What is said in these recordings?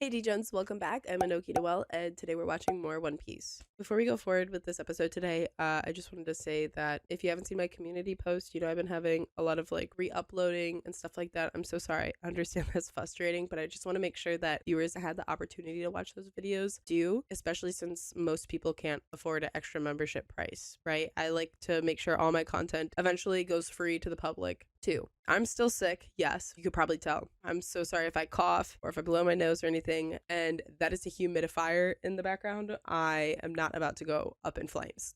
Hey D-Jones, welcome back. I'm Anoki Noel, and today we're watching more One Piece. Before we go forward with this episode today, I just wanted to say that if you haven't seen my community post, I've been having a lot of re-uploading and stuff like that. I'm so sorry. I understand that's frustrating, but I just want to make sure that viewers that had the opportunity to watch those videos do, especially since most people can't afford an extra membership price, right? I like to make sure all my content eventually goes free to the public too. I'm still sick. Yes, you could probably tell. I'm so sorry if I cough or if I blow my nose or anything. And that is a humidifier in the background. I am not about to go up in flames.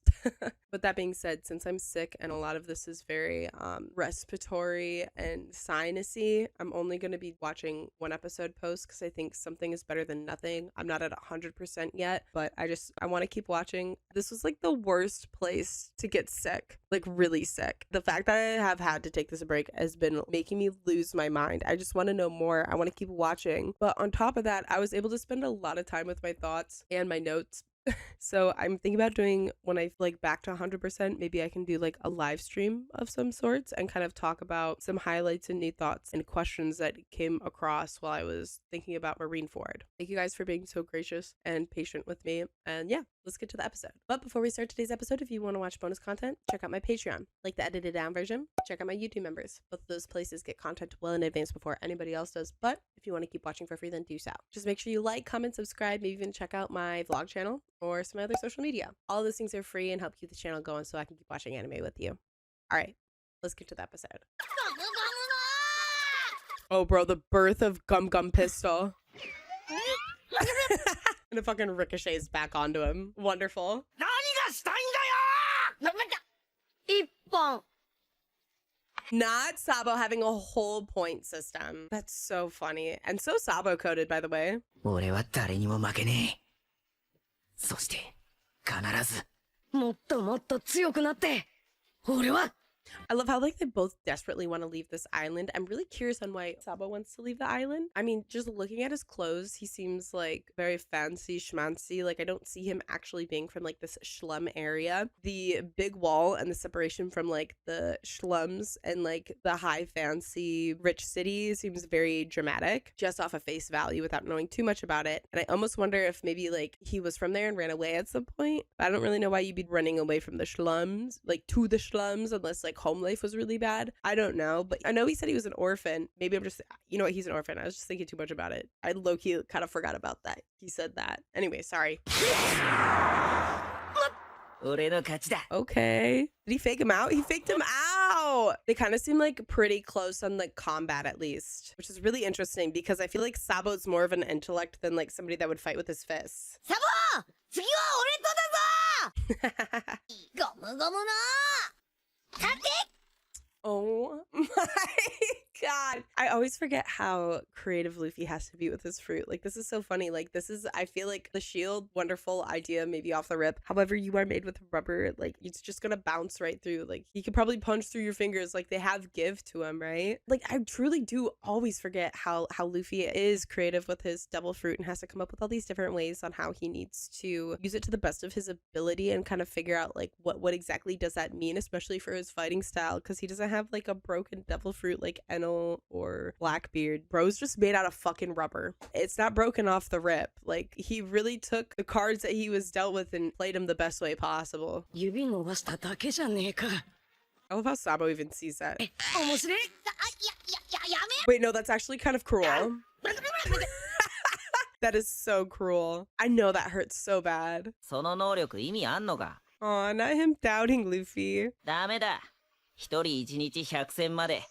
But that being said, since I'm sick and a lot of this is very respiratory and sinusy, I'm only going to be watching one episode post because I think something is better than nothing. I'm not at 100% yet, but I want to keep watching. This was the worst place to get sick, really sick. The fact that I have had to take this break has been making me lose my mind. I just want to know more. I want to keep watching. But on top of that, I was able to spend a lot of time with my thoughts and my notes. So I'm thinking about doing, when I back to 100%, maybe I can do a live stream of some sorts and kind of talk about some highlights and new thoughts and questions that came across while I was thinking about Marineford. Thank you guys for being so gracious and patient with me. And yeah, let's get to the episode. But before we start today's episode, if you want to watch bonus content, check out my Patreon, the edited down version. Check out my YouTube members. Both of those places get content well in advance before anybody else does. But if you want to keep watching for free, then do so. Just make sure you like, comment, subscribe, maybe even check out my vlog channel or some other social media. All of those things are free and help keep the channel going so I can keep watching anime with you. All right, let's get to the episode. Oh, bro, the birth of Gum Gum Pistol. And it fucking ricochets back onto him. Wonderful. Not Sabo having a whole point system. That's so funny. And so Sabo coded, by the way. 俺は誰にも負けねえ。そして必ずもっともっと強くなって俺は I love how they both desperately want to leave this island. I'm really curious on why Sabo wants to leave the island. I mean, just looking at his clothes, he seems very fancy schmancy. I don't see him actually being from this slum area. The big wall and the separation from the slums and the high fancy rich city seems very dramatic just off of face value without knowing too much about it. And I almost wonder if maybe he was from there and ran away at some point. But I don't really know why you'd be running away from the slums, to the slums, unless home life was really bad. I don't know, but I know he said he was an orphan. Maybe I'm just, he's an orphan. I was just thinking too much about it. I low-key kind of forgot about that. He said that. Anyway, sorry. Okay. Did he fake him out? He faked him out. They kind of seem pretty close on combat at least, which is really interesting because I feel like Sabo's more of an intellect than somebody that would fight with his fists. Sabo! 次は俺とだぞ! ゴムゴムの Oh my god. I always forget how creative Luffy has to be with his fruit. This is so funny. This is, I feel the shield, wonderful idea, maybe off the rip. However, you are made with rubber. It's just gonna bounce right through. He could probably punch through your fingers. They have give to him, right? I truly do always forget how Luffy is creative with his devil fruit and has to come up with all these different ways on how he needs to use it to the best of his ability and kind of figure out what exactly does that mean, especially for his fighting style, because he doesn't have a broken devil fruit like Enel or Blackbeard. Bro's just made out of fucking rubber. It's not broken off the rip. He really took the cards that he was dealt with and played them the best way possible. 指伸ばしただけじゃねえか I love how Sabo even sees that. 面白い Wait, no, that's actually kind of cruel. That is so cruel. I know that hurts so bad. その能力意味あんのか Aw, not him doubting Luffy. ダメだ一人一日100戦まで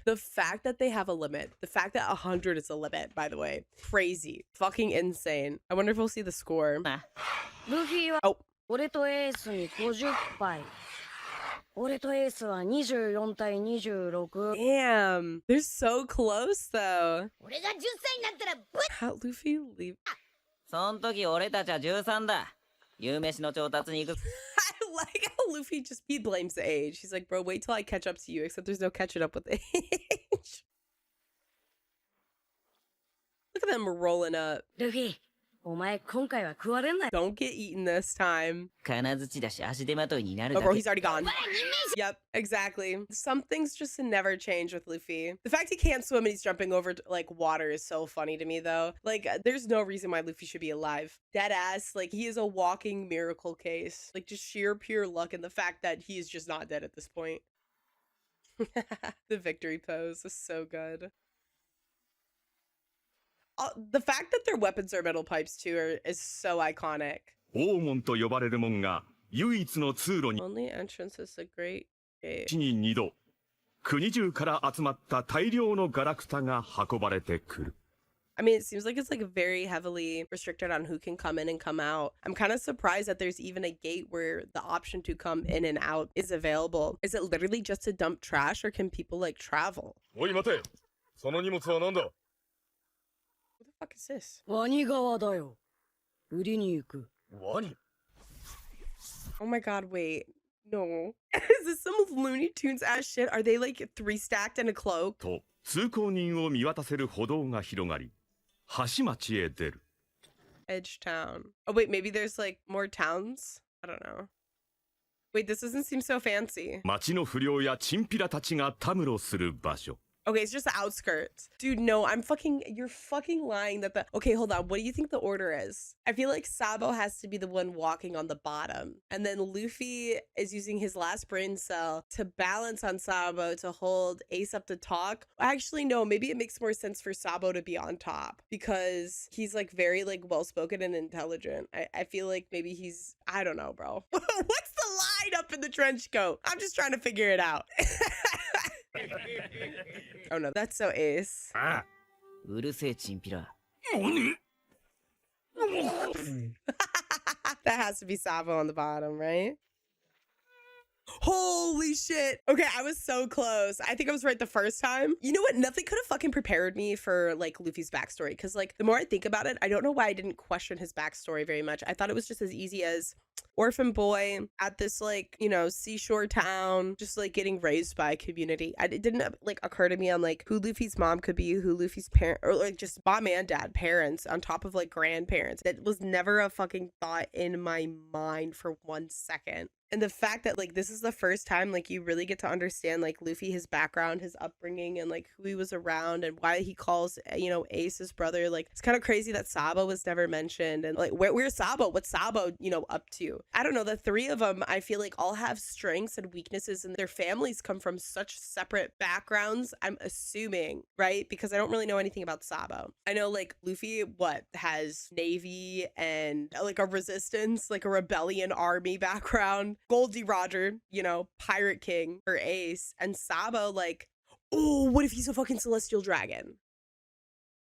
The fact that they have a limit, the fact that 100 is a limit, by the way, crazy, fucking insane. I wonder if we'll see the score. ルフィは Oh, 俺とエースに50敗俺とエースは24対26 damn. They're so close, though. 俺が10歳になったらぶっ How Luffy leave? そん時俺たちは13だ夕飯の調達に行く I like how Luffy he blames the age. He's like, bro, wait till I catch up to you, except there's no catching up with age. Look at them rolling up. ルフィお前今回は食われんなよ。 Don't get eaten this time. 金槌だし足手まといになる Oh, だ bro, け。 he's already gone. Yep, exactly. Some things just never change with Luffy. The fact he can't swim and he's jumping over like water is so funny to me, though. Like, there's no reason why Luffy should be alive. Dead ass, like he is a walking miracle case. Like just sheer pure luck and the fact that he is just not dead at this point. The victory pose is so good. The fact that their weapons are metal pipes too is so iconic. 黄門と呼ばれる門が唯一の通路に Only entrance is the great gate. 1に2度国中から集まった大量のガラクタが運ばれてくる。 I mean, it seems like it's like very heavily restricted on who can come in and come out. I'm kind of surprised that there's even a gate where the option to come in and out is available. Is it literally just to dump trash or can people like travel? おい待て、その荷物は何だ。 Who the fuck is this? ワニ側だよ。売りに行く。ワニ Oh my god, wait. No. Is this some Looney Tunes ass shit? Are they like 3 stacked in a cloak? と通行人を見渡せる歩道が広がり、橋町へ出る。 Edge Town. Oh wait, maybe there's like more towns? I don't know. Wait, this doesn't seem so fancy. 町の不良やチンピラたちがたむろする場所。 Okay, it's just the outskirts. Dude, no, you're fucking lying that okay, hold on. What do you think the order is? I feel like Sabo has to be the one walking on the bottom. And then Luffy is using his last brain cell to balance on Sabo to hold Ace up to talk. Actually, no, maybe it makes more sense for Sabo to be on top because he's like very like well-spoken and intelligent. I feel like maybe I don't know, bro. What's the line up in the trench coat? I'm just trying to figure it out. Oh no, that's so Ace. うるせえチンピラ。 That has to be Sabo on the bottom, right? Holy shit. Okay, I was so close. I think I was right the first time. You know what? Nothing could have fucking prepared me for like Luffy's backstory because like the more I think about it, I don't know why I didn't question his backstory very much. I thought it was just as easy as orphan boy at this like, you know, seashore town, just like getting raised by a community. It didn't like occur to me on like who Luffy's mom could be, who Luffy's parent, or like just mom and dad parents on top of like grandparents. That was never a fucking thought in my mind for 1 second. And the fact that like this is the first time like you really get to understand like Luffy, his background, his upbringing, and like who he was around and why he calls, you know, Ace his brother. Like it's kind of crazy that Sabo was never mentioned. And like where's Sabo? What's Sabo, you know, up to? I don't know. The 3 of them, I feel like all have strengths and weaknesses and their families come from such separate backgrounds. I'm assuming, right? Because I don't really know anything about Sabo. I know like Luffy, has Navy and like a resistance, like a rebellion army background. Goldie Roger, you know, Pirate King or Ace, and Sabo, like, oh, what if he's a fucking celestial dragon?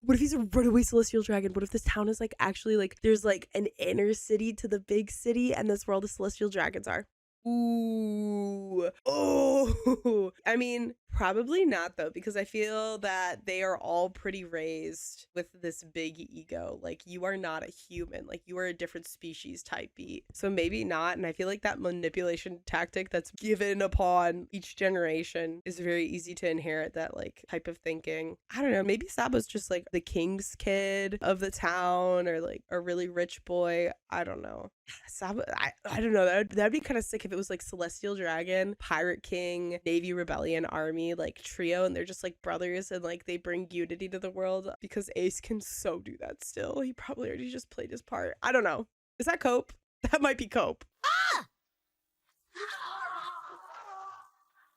What if he's a runaway celestial dragon? What if this town is like actually like there's like an inner city to the big city and that's where all the celestial dragons are? Ooh. Oh. I mean, probably not though, because I feel that they are all pretty raised with this big ego. Like you are not a human, like you are a different species type beat. So maybe not. And I feel like that manipulation tactic that's given upon each generation is very easy to inherit, that like type of thinking. I don't know. Maybe Sabo's just like the king's kid of the town or like a really rich boy. I don't know. Sabo, I don't know. That'd be kind of sick if it was like Celestial Dragon, Pirate King, Navy Rebellion Army, like trio, and they're just like brothers and like they bring unity to the world because Ace can so do that still. He probably already just played his part. I don't know. Is that Cope? That might be Cope.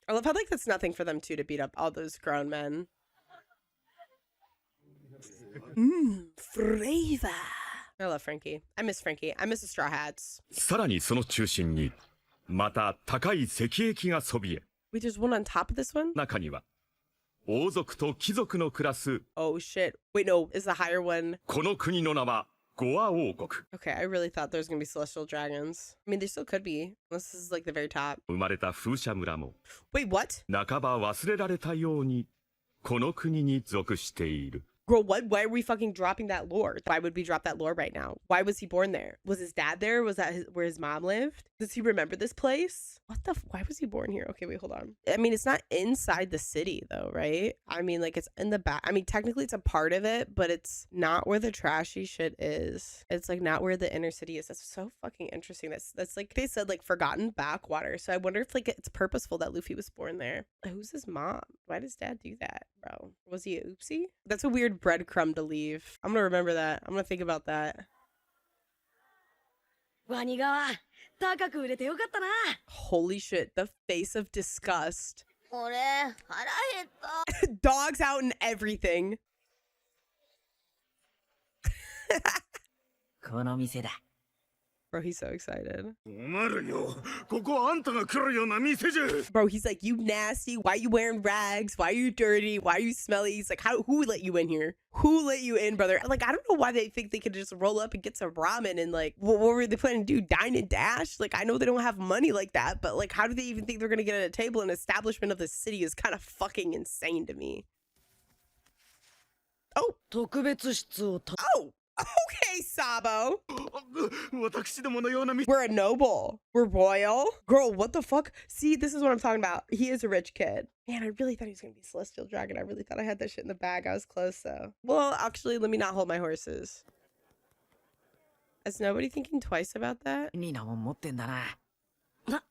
I love how like that's nothing for them too to beat up all those grown men. Flavor. I love Frankie. I miss Frankie. I miss the Straw Hats. さらにその中心にまた高い石壁がそびえ、 Wait, there's one on top of this one? 中には王族と貴族の暮らす Oh shit. Wait, no, is the higher one? この国の名はゴア王国。 Okay, I really thought there was gonna be celestial dragons. I mean, there still could be, unless this is like the very top. 生まれた風車村も Wait, what? 半ば忘れられたようにこの国に属している。Girl, what? Why are we fucking dropping that lore? Why would we drop that lore right now? Why was he born there? Was his dad there? Was that where his mom lived? Does he remember this place? What the? Why was he born here? Okay, wait, hold on. I mean, it's not inside the city though, right? I mean, like it's in the back. I mean, technically it's a part of it, but it's not where the trashy shit is. It's like not where the inner city is. That's so fucking interesting. That's like they said, like forgotten backwater. So I wonder if like it's purposeful that Luffy was born there. Who's his mom? Why does dad do that, bro? Was he a oopsie? That's a weird breadcrumb to leave. I'm gonna remember that. I'm gonna think about that. ワニ側高く売れてよかったな。 Holy shit, the face of disgust. 俺腹減った。 Dogs out and everything. この店だ。 Bro, he's so excited. 困るよ。ここはあんたが来るような店じゃ。 Bro, he's like, you nasty. Why you wearing rags? Why are you dirty? Why are you smelly? He's like, who let you in here? Who let you in, brother? Like, I don't know why they think they could just roll up and get some ramen and like, what were they planning to do? Dine and dash? Like, I know they don't have money like that, but like, how do they even think they're gonna get at a table? An establishment of the city is kind of fucking insane to me. Oh. 特別室をた。 Oh. Okay, Sabo. 私どものような店。 We're a noble. We're royal. Girl, what the fuck? See, this is what I'm talking about. He is a rich kid. Man, I really thought he was going to be Celestial Dragon. I really thought I had that shit in the bag. I was close, though. Well, actually, let me not hold my horses. Is nobody thinking twice about that? ニーナも持ってんだな。あ、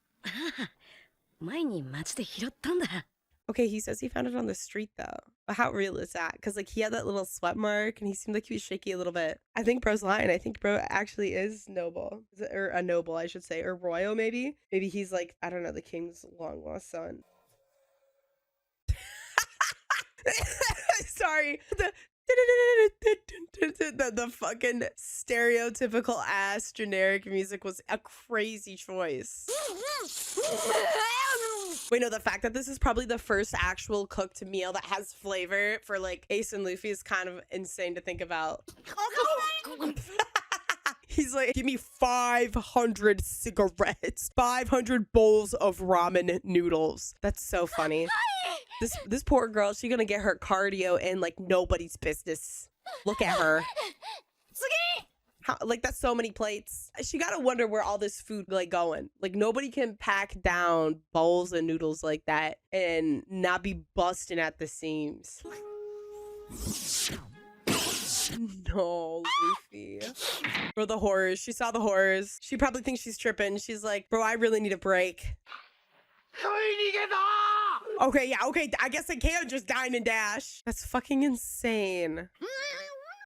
前に街で拾ったんだ。 Okay, he says he found it on the street, though. But how real is that? Because, like, he had that little sweat mark, and he seemed like he was shaky a little bit. I think bro's lying. I think bro actually is noble. Or a noble, I should say. Or royal, maybe? Maybe he's, like, I don't know, the king's long-lost son. Sorry. The fucking stereotypical ass generic music was a crazy choice. Wait, no, the fact that this is probably the first actual cooked meal that has flavor for like Ace and Luffy is kind of insane to think about. He's like, give me 500 cigarettes, 500 bowls of ramen noodles. That's so funny. This poor girl, she's gonna get her cardio in like nobody's business. Look at her. How, like, that's so many plates. She gotta wonder where all this food like going. Like, nobody can pack down bowls of noodles like that and not be busting at the seams. No, Luffy. Bro, the horrors. She saw the horrors. She probably thinks she's tripping. She's like, bro, I really need a break. Okay, yeah, okay. I guess I can't just dine and dash. That's fucking insane.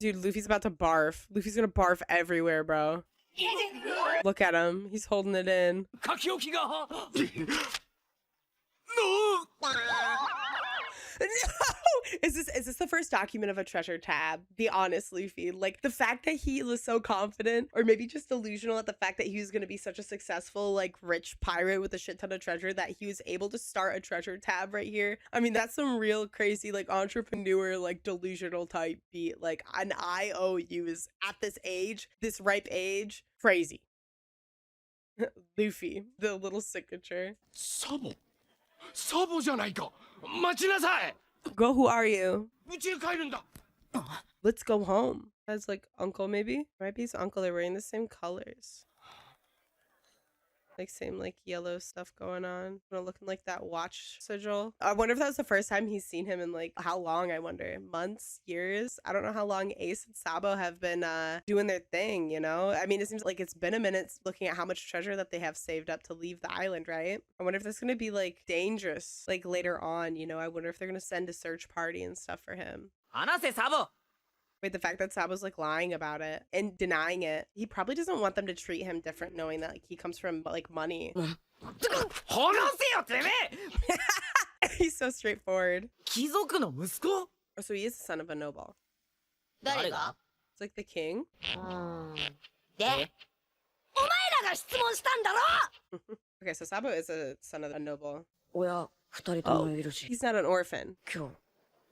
Dude, Luffy's about to barf. Luffy's gonna barf everywhere, bro. Look at him. He's holding it in. No! Is this the first document of a treasure tab? Be honest, Luffy. Like, the fact that he was so confident, or maybe just delusional at the fact that he was going to be such a successful, like, rich pirate with a shit ton of treasure that he was able to start a treasure tab right here. I mean, that's some real crazy, like, entrepreneur, like, delusional type beat. Like, an IOU is at this age, this ripe age, crazy. Luffy, the little signature. Sabo? Sabo じゃないか。待ちなさい。 Girl, who are you? 家へ帰るんだ。 Let's go home. That's like uncle, maybe? Might be his uncle. They're wearing the same colors. Like, same, like, yellow stuff going on. Looking like that watch sigil. I wonder if that was the first time he's seen him in, like, how long, I wonder? Months? Years? I don't know how long Ace and Sabo have been doing their thing, you know? I mean, it seems like it's been a minute looking at how much treasure that they have saved up to leave the island, right? I wonder if that's going to be, like, dangerous, like, later on, you know? I wonder if they're going to send a search party and stuff for him. 話せサボ。 Wait, the fact that Sabo's like lying about it and denying it. He probably doesn't want them to treat him different knowing that like he comes from like money. 話せよてめえ。 He's so straightforward. 貴族の息子？ Oh, so he is the son of a noble. 誰が？ It's like the king. で、お前らが質問したんだろ。 Okay, so Sabo is a son of a noble. 親二人ともいるし。 He's not an orphan. 今日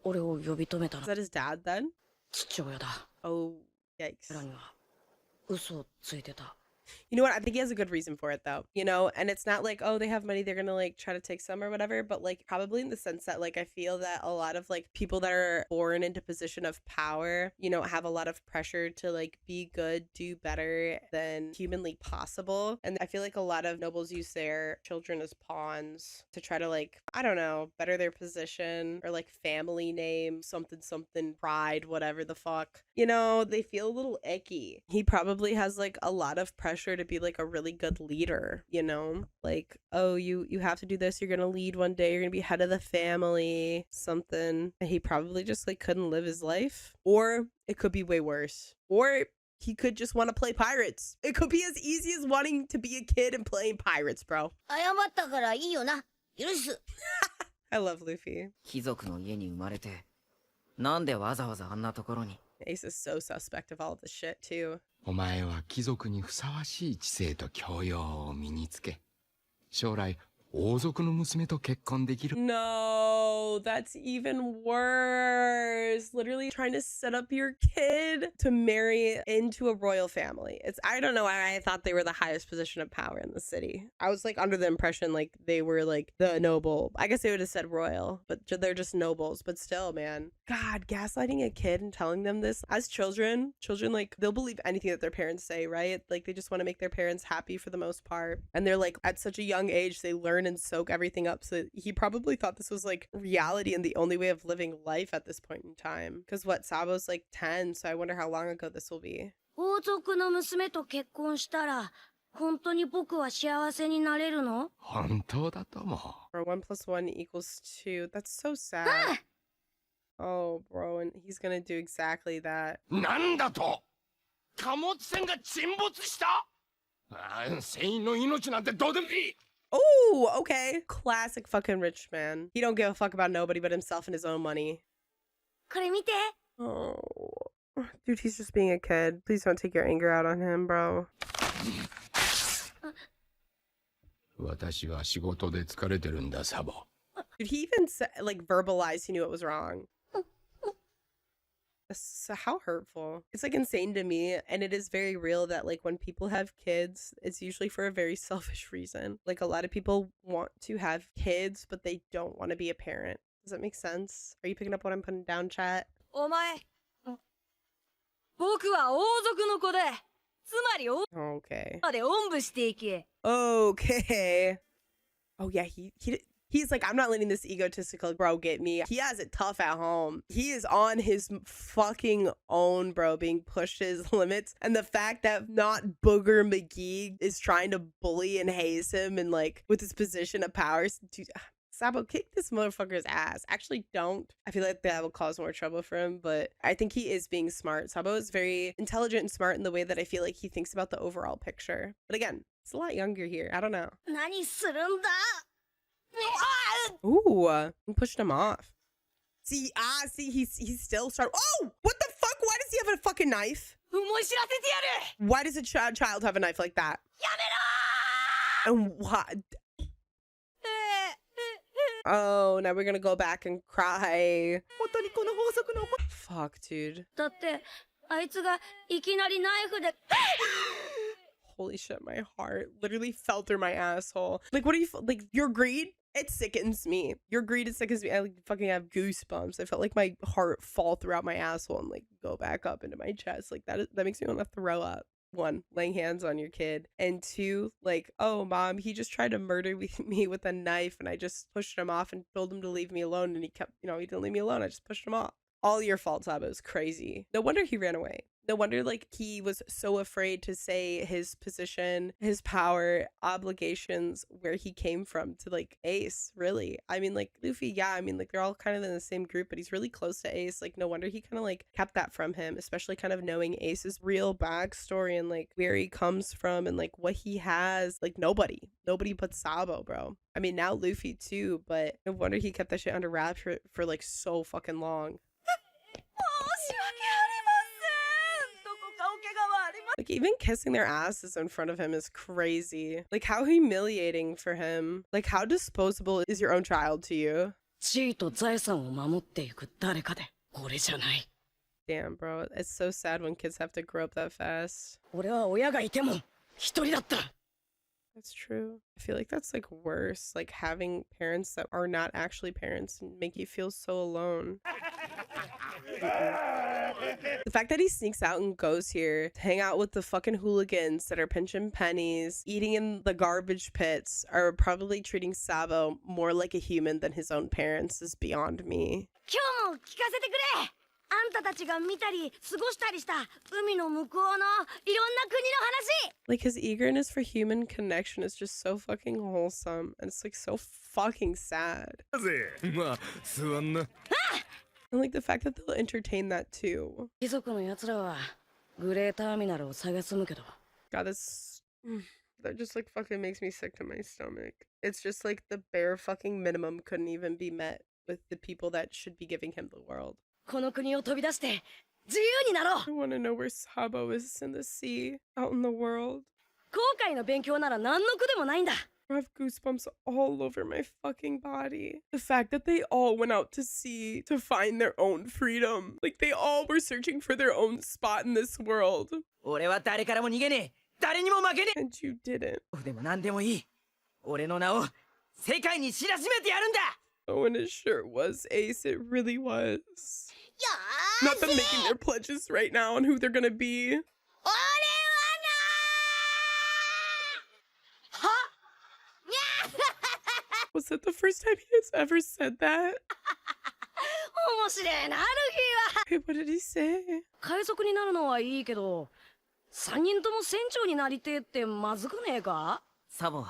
俺を呼び止めた Is ら that his dad then? 父親だ。 Oh, yikes. 俺らには嘘をついてた。You know what? I think he has a good reason for it though, you know? And it's not like, oh, they have money, they're gonna like try to take some or whatever, but like probably in the sense that like I feel that a lot of like people that are born into position of power, you know, have a lot of pressure to like be good, do better than humanly possible. And I feel like a lot of nobles use their children as pawns to try to like, I don't know, better their position or like family name, something, something, pride, whatever the fuck. You know, they feel a little icky. He probably has like a lot of pressure to be like a really good leader, you know? Like, oh, you have to do this, you're gonna lead one day, you're gonna be head of the family, something. And he probably just like couldn't live his life. Or it could be way worse. Or he could just want to play pirates. It could be as easy as wanting to be a kid and playing pirates, bro. 謝ったからいいよな。許す。I love Luffy. 貴族の家に生まれて、なんでわざわざあんなところに。Ace is so suspect of all of this shit too. お前は貴族にふさわしい知性と教養を身につけ、将来王族の娘と結婚できる。 No, that's even worse. Literally trying to set up your kid to marry into a royal family. I don't know why I thought they were the highest position of power in the city. I was like under the impression like they were like the noble. I guess they would have said royal, but they're just nobles. But still, man. God, gaslighting a kid and telling them this. As children like they'll believe anything that their parents say, right? Like they just want to make their parents happy for the most part. And they're like at such a young age, they learn and soak everything up. So he probably thought this was like reality and the only way of living life at this point in time. Because what, Sabo's like 10, so I wonder how long ago this will be. 王族の娘と結婚したら、本当に僕は幸せになれるの？本当だと思う。 Or 1 + 1 = 2. That's so sad. Oh, bro, and he's gonna do exactly that. なんだと？貨物船が沈没した？船員の命なんてどうでもいい。 Oh, okay. Classic fucking rich man. He don't give a fuck about nobody but himself and his own money. これ見て。 Oh, dude, he's just being a kid. Please don't take your anger out on him, bro. 私は仕事で疲れてるんだ、サボ。 Dude, he even like verbalized he knew it was wrong. So how hurtful. It's like insane to me, and it is very real that like when people have kids, it's usually for a very selfish reason. Like a lot of people want to have kids, but they don't want to be a parent. Does that make sense? Are you picking up what I'm putting down, chat? お前。僕は王族の子で、つまり王 Okay. までおんぶしていけ。 Okay. Oh yeah, he's like, I'm not letting this egotistical bro get me. He has it tough at home. He is on his fucking own, bro, being pushed to his limits. And the fact that not Booger McGee is trying to bully and haze him and like with his position of power. Dude, Sabo, kick this motherfucker's ass. Actually, don't. I feel like that will cause more trouble for him, but I think he is being smart. Sabo is very intelligent and smart in the way that I feel like he thinks about the overall picture. But again, he's a lot younger here. I don't know. 何するんだ？ Ooh, he pushed him off. See, he's still starting. Oh, what the fuck? Why does he have a fucking knife? 思い知らせてやる。 Why does a child have a knife like that? やめろー。 And what? Oh, now we're gonna go back and cry. Fuck, dude. だってあいつがいきなりナイフで。 Holy shit, my heart literally fell through my asshole. Like, what do you like? Your greed? It sickens me. Your greed, it sickens me. I like fucking have goosebumps. I felt like my heart fall throughout my asshole and like go back up into my chest. Like that makes me want to throw up. 1, laying hands on your kid, and 2, like, oh mom, he just tried to murder me with a knife and I just pushed him off and told him to leave me alone, and he didn't leave me alone. I just pushed him off. All your fault, Sabo. Is crazy. No wonder he ran away. No wonder like he was so afraid to say his position, his power, obligations, where he came from to like Ace, really. I mean, like Luffy, yeah, I mean, like they're all kind of in the same group, but he's really close to Ace. Like no wonder he kind of like kept that from him, especially kind of knowing Ace's real backstory and like where he comes from and like what he has. Like nobody but Sabo, bro. I mean, now Luffy too, but no wonder he kept that shit under wraps for like so fucking long. Like even kissing their asses in front of him is crazy. Like how humiliating for him. Like how disposable is your own child to you? 地位と財産を守っていく誰かで、俺じゃない。 Damn, bro. It's so sad when kids have to grow up that fast. 俺は親がいても一人だった。 That's true. I feel like that's like worse, like having parents that are not actually parents and make you feel so alone. The fact that he sneaks out and goes here to hang out with the fucking hooligans that are pinching pennies, eating in the garbage pits, are probably treating Sabo more like a human than his own parents is beyond me. 今日も聞かせてくれ。あんたたちが見たり過ごしたりした海の向こうのいろんな国の話。 Like his eagerness for human connection is just so fucking wholesome, and it's like so fucking sad. まあ座んな。 And like the fact that they'll entertain that too. 貴族の奴らはグレーターミナルを探すむけど。 God, that just like fucking makes me sick to my stomach. It's just like the bare fucking minimum couldn't even be met with the people that should be giving him the world. この国を飛び出して自由になろう。 I want to know where Sabo is in the sea, out in the world. 後悔の勉強なら何の苦でもないんだ。 I have goosebumps all over my fucking body. The fact that they all went out to sea to find their own freedom. Like they all were searching for their own spot in this world. 俺は誰からも逃げねえ。誰にも負けね And you didn't. え。でも何でもいい。俺の名を世界に知らしめてやるんだ。 Oh, and it sure was Ace. It really was. Not them making their pledges right now on who they're gonna be. 俺はなは Was that the first time he has ever said that? 面白いな、ルフィは。 Hey, what did he say? 海賊になるのはいいけど、3人とも船長になりてえってまずくねえか。サボ、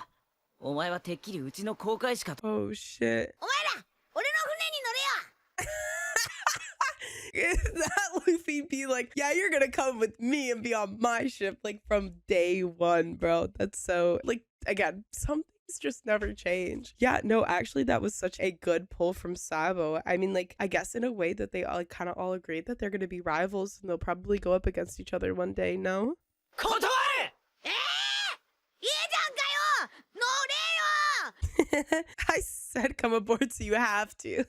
お前はてっきりうちの航海士かと。 Oh, shit. お前ら、俺の船に乗れよ。 That Luffy be like, yeah, you're gonna come with me and be on my ship, like from day one, bro. That's so, like, again, some things just never change. Yeah, no, actually, that was such a good pull from Sabo. I mean, like, I guess in a way that they all like, kind of all agreed that they're gonna be rivals and they'll probably go up against each other one day, no? 断れ。いいじゃんかよ。乗れよ。 I said come aboard, so you have to.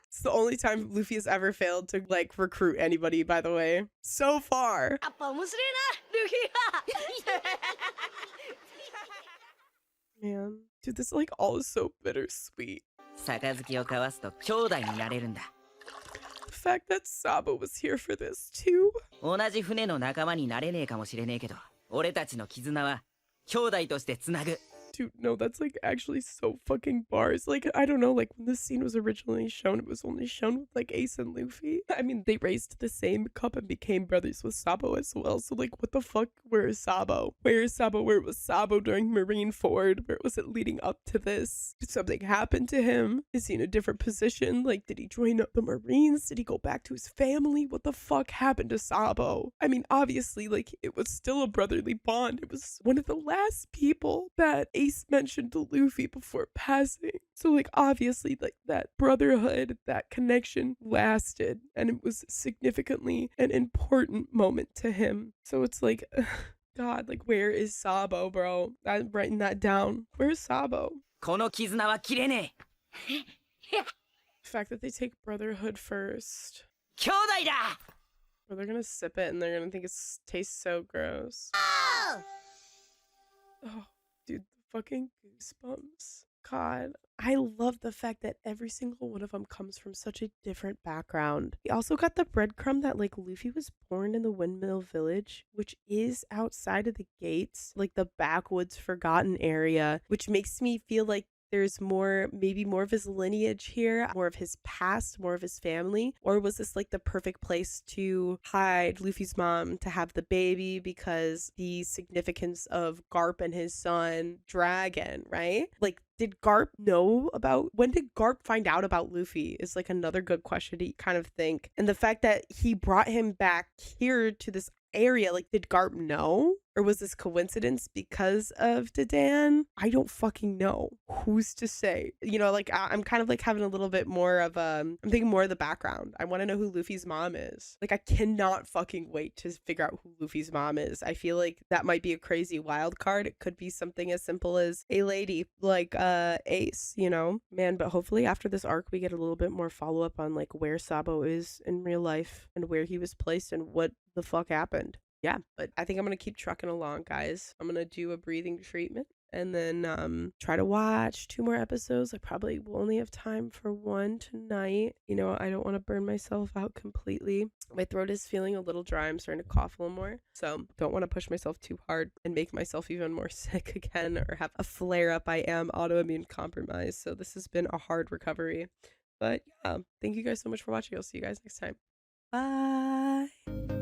It's the only time Luffy has ever failed to, like, recruit anybody, by the way. So far. やっぱ面白いな、ルフィは。 Man, dude, this like all is so bittersweet. 杯を交わすと兄弟になれるんだ。 The fact that Sabo was here for this too. 同じ船の仲間になれねえかもしれねえけど、俺たちの絆は兄弟としてつなぐ。 Dude, no, that's like actually so fucking bars. Like, I don't know, like when this scene was originally shown, it was only shown with like Ace and Luffy. I mean, they raised the same cup and became brothers with Sabo as well. So like, what the fuck? Where is Sabo? Where is Sabo? Where was Sabo during Marineford? Where was it leading up to this? Did something happen to him? Is he in a different position? Like, did he join up the Marines? Did he go back to his family? What the fuck happened to Sabo? I mean, obviously, like, it was still a brotherly bond. It was one of the last people that Ace mentioned to Luffy before passing. So like obviously like that brotherhood, that connection lasted and it was significantly an important moment to him. So it's like, God, like where is Sabo, bro? I'm writing that down. Where's Sabo? この絆は切れねえ。 The fact that they take brotherhood first. 兄弟だ。 Or they're gonna sip it and they're gonna think it tastes so gross. Oh, dude, the fucking goosebumps. God, I love the fact that every single one of them comes from such a different background. We also got the breadcrumb that like Luffy was born in the Windmill Village, which is outside of the gates, like the backwoods forgotten area, which makes me feel like there's more, maybe more of his lineage here, more of his past, more of his family? Or was this like the perfect place to hide Luffy's mom to have the baby because the significance of Garp and his son, Dragon, right? Like, did Garp know about, when did Garp find out about Luffy is like another good question to kind of think. And the fact that he brought him back here to this area, like did Garp know? Or was this coincidence because of Dadan? I don't fucking know. Who's to say? You know, like I'm kind of like having a little bit more of I'm thinking more of the background. I want to know who Luffy's mom is. Like I cannot fucking wait to figure out who Luffy's mom is. I feel like that might be a crazy wild card. It could be something as simple as a lady like Ace, you know? Man, but hopefully after this arc we get a little bit more follow up on like where Sabo is in real life and where he was placed and what the fuck happened. yeah, but I think I'm gonna keep trucking along, guys. I'm gonna do a breathing treatment and then try to watch 2 more episodes. I probably will only have time for 1 tonight. You know, I don't want to burn myself out completely. My throat is feeling a little dry. I'm starting to cough a little more. So don't want to push myself too hard and make myself even more sick again or have a flare up. I am autoimmune compromised. So this has been a hard recovery. But yeah, thank you guys so much for watching. I'll see you guys next time. Bye.